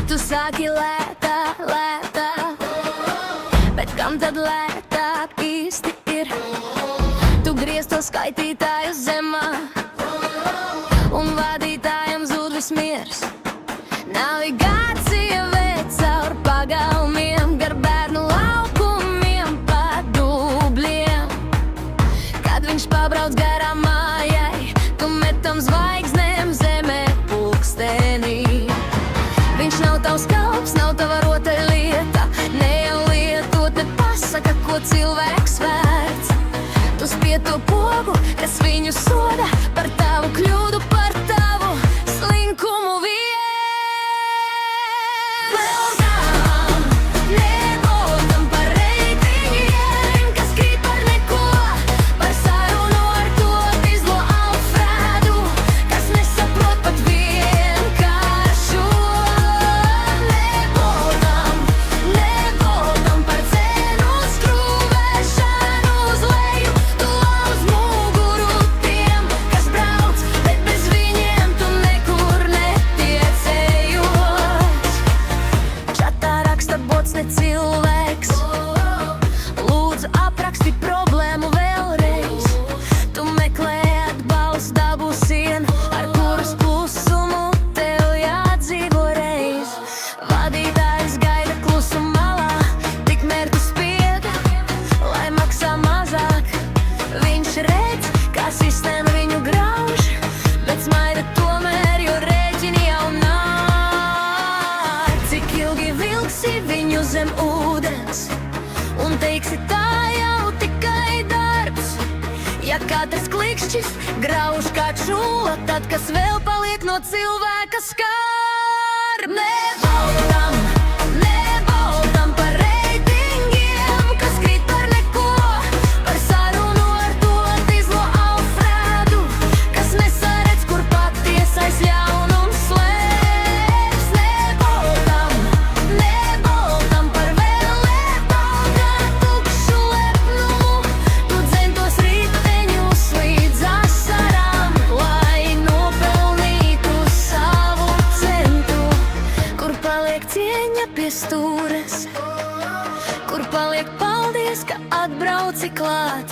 Tu sāki lētā, lētā, bet kam tad lētāk īsti ir? Tu griez to skaitītāju zemāk, un vadītājam zūd viss miers. Navigācija ved caur pagalmiem, gar bērnu laukumiem pa dubļiem. Kad viņš pabrauc garām mājai, tu metam zvaigznēm zemē pulkstenī. Viņš nav tavs kalps, nav tava rotaļlieta, ne jau lietot, ne pasaka, ko cilvēks vērts. Tu spied to pogu, kas viņu soda par tavu kļūdu, par tavu slinkumu vien. Veltām, nebūtam par reitingiem, kas krīt par neko, par sarunu ar to Vizlo Alfredu, kas nesaprot pat vienkāršo. Nebūtam par cenu skrūvēšanu uz leju, tu lauz muguru tiem, kas brauc, bet bez viņiem tu nekur netiecējos. Čatā raksta bots, ne cilvēks. Lūdzu, apraksti problēmu vēlreiz. Tu meklē atbalstu, dabū sienu, ar kuras klusumu tev jādzīvo reiz. Vadītājs gaida klusuma malā, tikmēr tu spiedi, lai maksā mazāk. Viņš redz, kā sistēma viņu grauž, bet smaida tomēr, jo rēķini jau nāk. Cik ilgi vilksi viņu zem ūdens, un teiksi, tā jau tikai darbs. Ja katrs klikšķis grauž kā čūla, tad kas vēl paliek no cilvēka skar? Nebūtam par reitingiem, kas krīt par neko, par sarunu ar to Vizlo Alfredu, kas nesaredz, kur patiesais ļaunums slēpjas. Nebūtam par vēlētām, kā tukšu lepnumu. Tu dzen tos riteņus līdz asarām, lai nopelnītu savu centu. Kur paliek cieņa pie stūres? Kur paliek paldies, ka atbrauci klāt?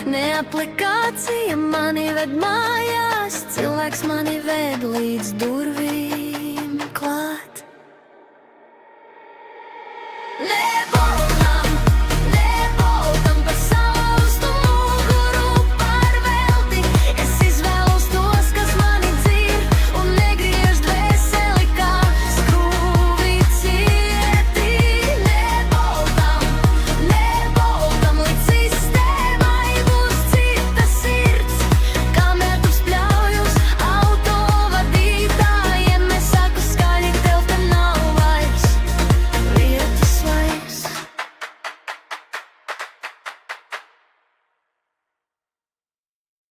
Ne aplikācija mani ved mājās, cilvēks mani ved līdz durvīm klāt.